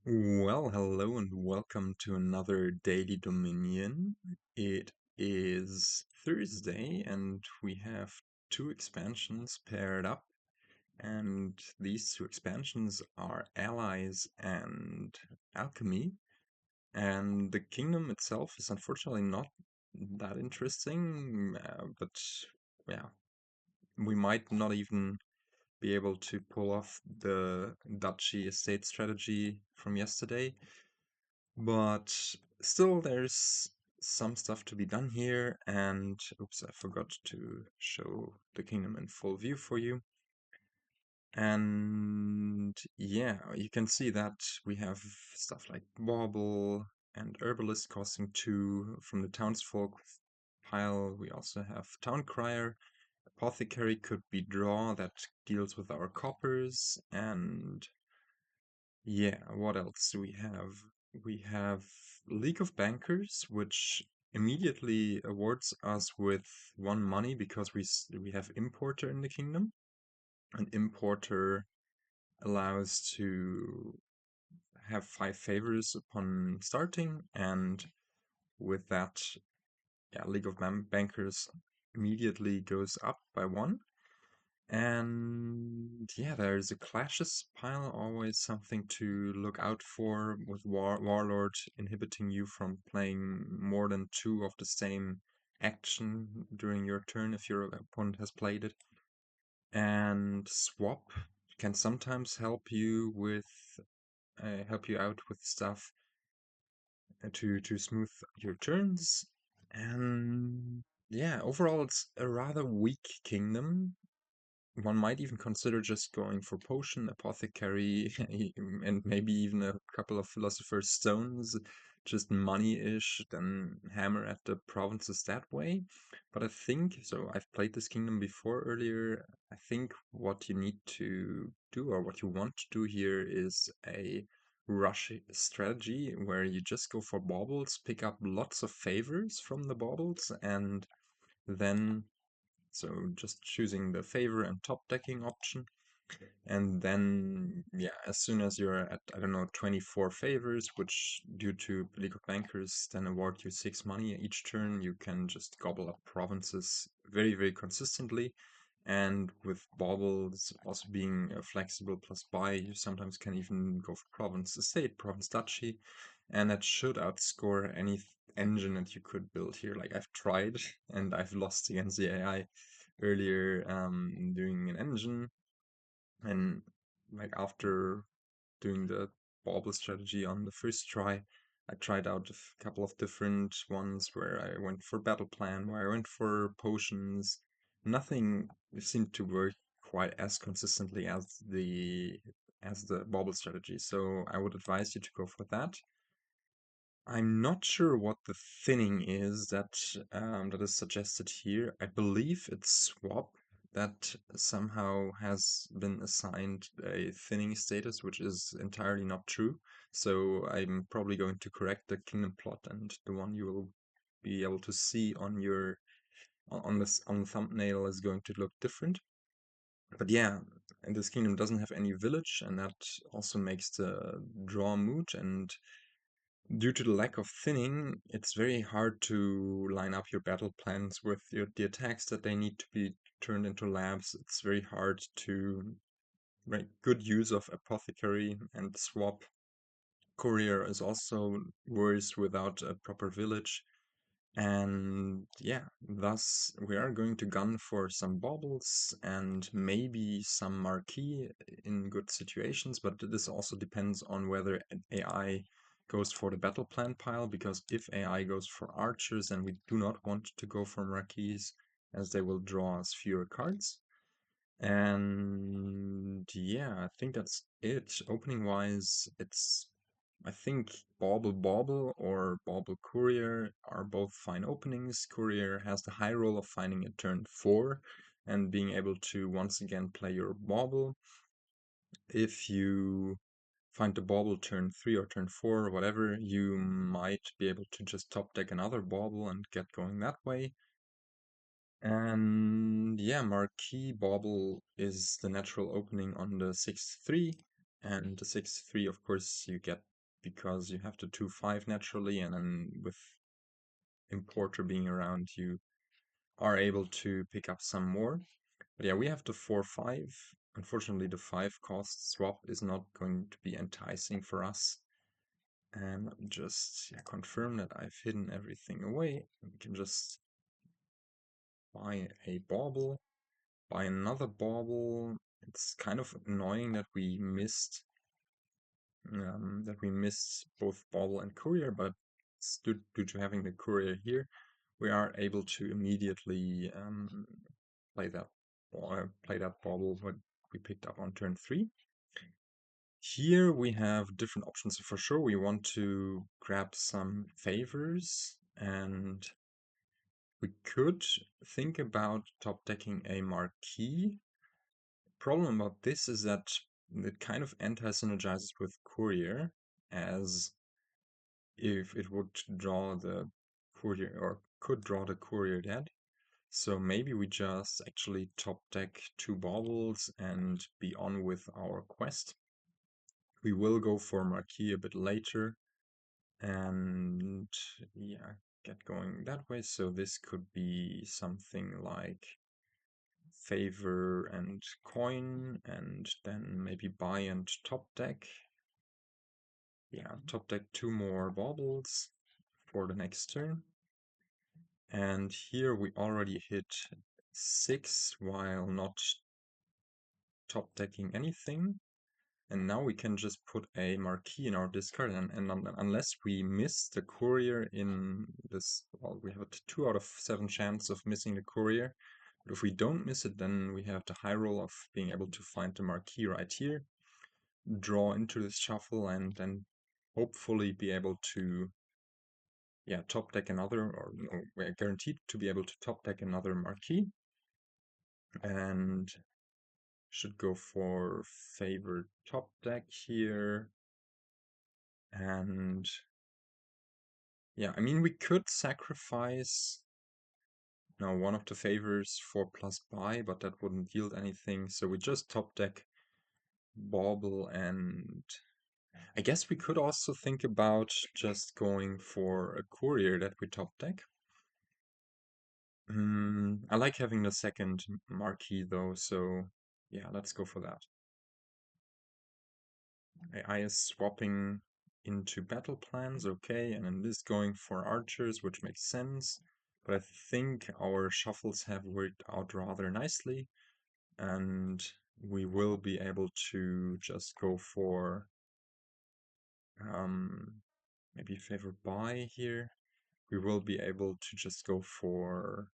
Well, hello and welcome to another Daily Dominion. It is Thursday and we have two expansions paired up, and these two expansions are Allies and Alchemy. And the kingdom itself is unfortunately not that interesting, but yeah, we might not even be able to pull off the duchy estate strategy from yesterday. But still, there's some stuff to be done here, and oops, I forgot to show the kingdom in full view for you. And yeah, you can see that we have stuff like Bauble and Herbalist costing 2 from the Townsfolk pile. We also have Town Crier. Apothecary could be draw that deals with our coppers, and yeah, what else do we have? We have League of Bankers, which immediately awards us with 1 money because we have Importer in the kingdom. An Importer allows to have 5 favors upon starting, and with that, yeah, League of Bankers immediately goes up by 1. And yeah, there's a clashes pile, always something to look out for, with Warlord inhibiting you from playing more than 2 of the same action during your turn if your opponent has played it. And Swap can sometimes help you out with stuff to smooth your turns. And yeah, overall it's a rather weak kingdom. One might even consider just going for Potion, Apothecary, and maybe even a couple of Philosopher's Stones, just money-ish, then hammer at the provinces that way. But I think, so I've played this kingdom before earlier, I think what you need to do, or what you want to do here, is a rush strategy where you just go for baubles, pick up lots of favors from the baubles, and then so just choosing the favor and top decking option. And then, yeah, as soon as you're at, I don't know, 24 favors, which due to League of Bankers then award you 6 money each turn, you can just gobble up provinces very, very consistently. And with baubles also being a flexible plus buy, you sometimes can even go for province estate, province duchy, and that should outscore any engine that you could build here. Like I've tried and I've lost against the AI earlier doing an engine, and like after doing the bauble strategy on the first try, I tried out a couple of different ones where I went for battle plan, where I went for potions. Nothing seemed to work quite as consistently as the bauble strategy. So I would advise you to go for that. I'm not sure what the thinning is that is suggested here. I believe it's swap that somehow has been assigned a thinning status, which is entirely not true. So I'm probably going to correct the kingdom plot, and the one you will be able to see on the thumbnail is going to look different. But yeah, and this kingdom doesn't have any village, and that also makes the draw moot. And due to the lack of thinning, it's very hard to line up your battle plans with the attacks that they need to be turned into labs. It's very hard to make good use of Apothecary and Swap. Courier is also worse without a proper village. And yeah, thus we are going to gun for some baubles and maybe some Marquis in good situations, but this also depends on whether an AI goes for the battle plan pile, because if AI goes for archers, then we do not want to go for Marquis, as they will draw us fewer cards. And yeah, I think that's it. Opening wise, I think Bauble or Bauble Courier are both fine openings. Courier has the high roll of finding a turn 4 and being able to once again play your Bauble. If you find the Bauble turn 3 or turn 4 or whatever, you might be able to just top deck another Bauble and get going that way. And yeah, Marquis Bauble is the natural opening on the 6-3. And the 6-3, of course, you get because you have the 2/5 naturally, and then with Importer being around, you are able to pick up some more. But yeah, we have the 4/5. Unfortunately, the 5-cost swap is not going to be enticing for us. And let me just confirm that I've hidden everything away. We can just buy a Bauble, buy another Bauble. It's kind of annoying that we missed both Bauble and Courier, but due to having the Courier here, we are able to immediately play that Bauble what we picked up on turn 3. Here we have different options. For sure, we want to grab some favors, and we could think about top decking a Marquis. Problem about this is that it kind of anti-synergizes with Courier, as if it would draw the Courier, or could draw the Courier dead. So maybe we just actually top deck 2 Baubles and be on with our quest. We will go for Marquis a bit later, and yeah, get going that way. So this could be something like favor and coin, and then maybe buy and top deck. Yeah, top deck 2 more Baubles for the next turn. And here we already hit 6 while not top decking anything. And now we can just put a Marquis in our discard, and unless we miss the Courier in this, well, we have a 2 out of 7 chance of missing the Courier. But if we don't miss it, then we have the high roll of being able to find the Marquis right here, draw into this shuffle, and then hopefully be able to, yeah, top deck another, or no, we're guaranteed to be able to top deck another Marquis. And should go for favorite top deck here. And yeah, I mean, we could sacrifice one of the favors for plus buy, but that wouldn't yield anything. So we just top deck Bauble, and I guess we could also think about just going for a Courier that we top deck. I like having the second Marquis though, so yeah, let's go for that. AI is swapping into battle plans, okay, and then this going for archers, which makes sense. But I think our shuffles have worked out rather nicely, and we will be able to just go for maybe favor buy here. We will be able to just go for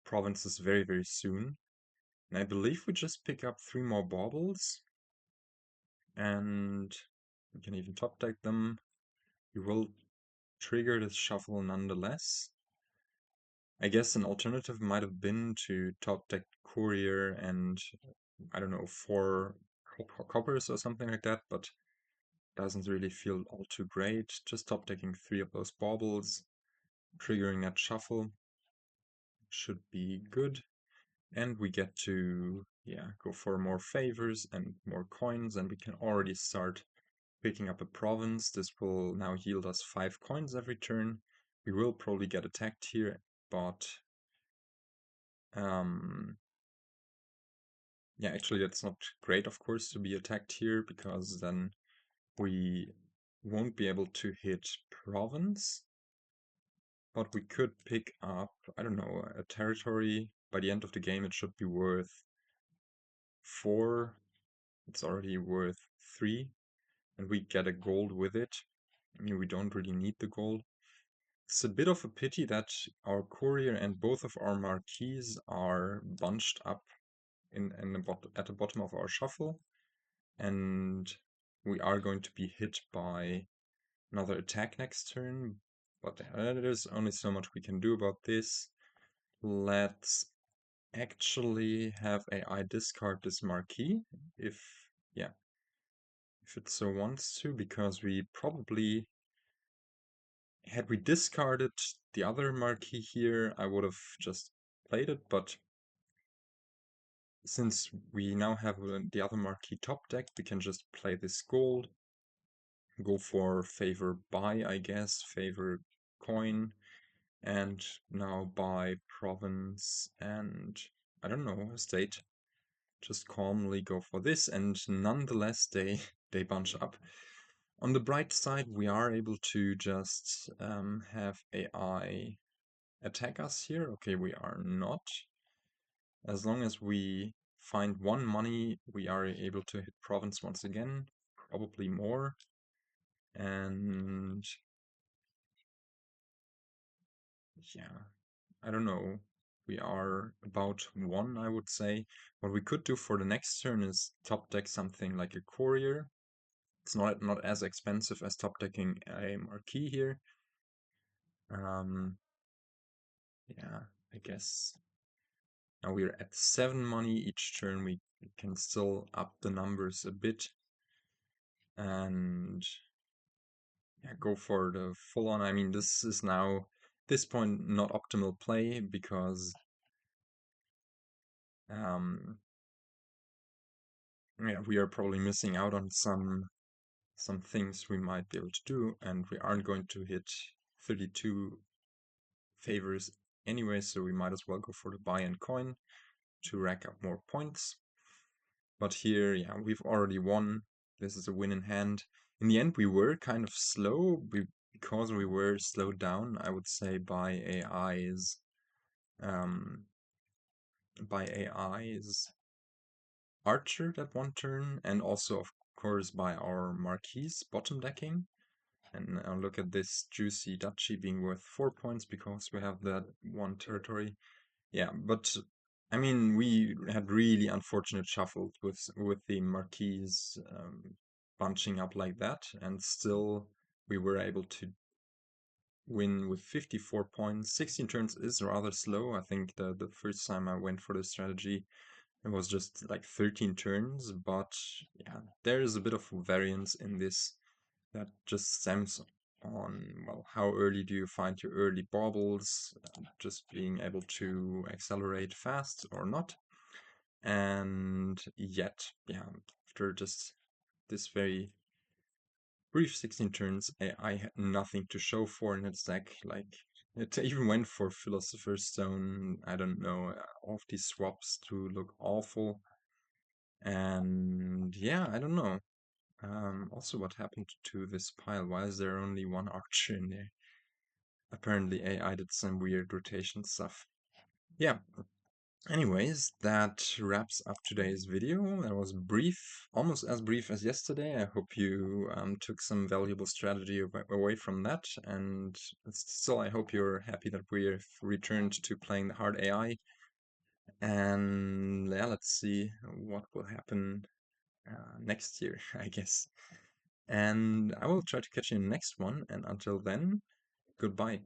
provinces very, very soon. And I believe we just pick up 3 more Baubles, and we can even top deck them. We will trigger this shuffle nonetheless. I guess an alternative might have been to top deck Courier and, I don't know, 4 coppers or something like that, but doesn't really feel all too great. Just top decking 3 of those Baubles, triggering that shuffle should be good. And we get to, go for more favors and more coins, and we can already start picking up a province. This will now yield us 5 coins every turn. We will probably get attacked here, but yeah, actually that's not great, of course, to be attacked here, because then we won't be able to hit province. But we could pick up, I don't know, a territory. By the end of the game it should be worth 4. It's already worth 3. And we get a gold with it. I mean, we don't really need the gold. It's a bit of a pity that our Courier and both of our Marquises are bunched up at the bottom of our shuffle, and we are going to be hit by another attack next turn, but there's only so much we can do about this. Let's actually have AI discard this Marquis, if it so wants to, because we probably, had we discarded the other Marquis here, I would have just played it, but since we now have the other Marquis top deck, we can just play this gold, go for favor buy, I guess, favor coin, and now buy province and I don't know, state. Just calmly go for this, and nonetheless they they bunch up. On the bright side, we are able to just have AI attack us here. Okay, we are not. As long as we find one money, we are able to hit province once again, probably more. And yeah, I don't know. We are about one, I would say. What we could do for the next turn is top deck something like a Courier. It's not as expensive as top decking a Marquis here. Yeah, I guess now we're at 7 money each turn. We can still up the numbers a bit and yeah, go for the full on. I mean, this is now this point not optimal play because um, yeah, we are probably missing out on some things we might be able to do, and we aren't going to hit 32 favors anyway, so we might as well go for the buy and coin to rack up more points. But here, yeah, we've already won. This is a win in hand. In the end, we were kind of slow because we were slowed down, I would say, um, by AI's Archer that one turn, and also, of course, by our Marquis bottom decking. And now look at this juicy duchy being worth 4 points because we have that one territory. Yeah, but I mean, we had really unfortunate shuffles with the Marquis bunching up like that, and still we were able to win with 54 points. 16 turns is rather slow. I think the first time I went for this strategy, it was just like 13 turns, but yeah, there is a bit of variance in this that just stems on, well, how early do you find your early baubles, just being able to accelerate fast or not. And yet, yeah, after just this very brief 16 turns, I had nothing to show for in its deck. Like, it even went for Philosopher's Stone, I don't know, all of these swaps to look awful. And yeah, I don't know. Also, what happened to this pile? Why is there only one archer in there? Apparently AI did some weird rotation stuff. Yeah, anyways, that wraps up today's video. That was brief, almost as brief as yesterday. I hope you took some valuable strategy away from that. And still, I hope you're happy that we've returned to playing the hard AI. And yeah, let's see what will happen next year, I guess. And I will try to catch you in the next one. And until then, goodbye.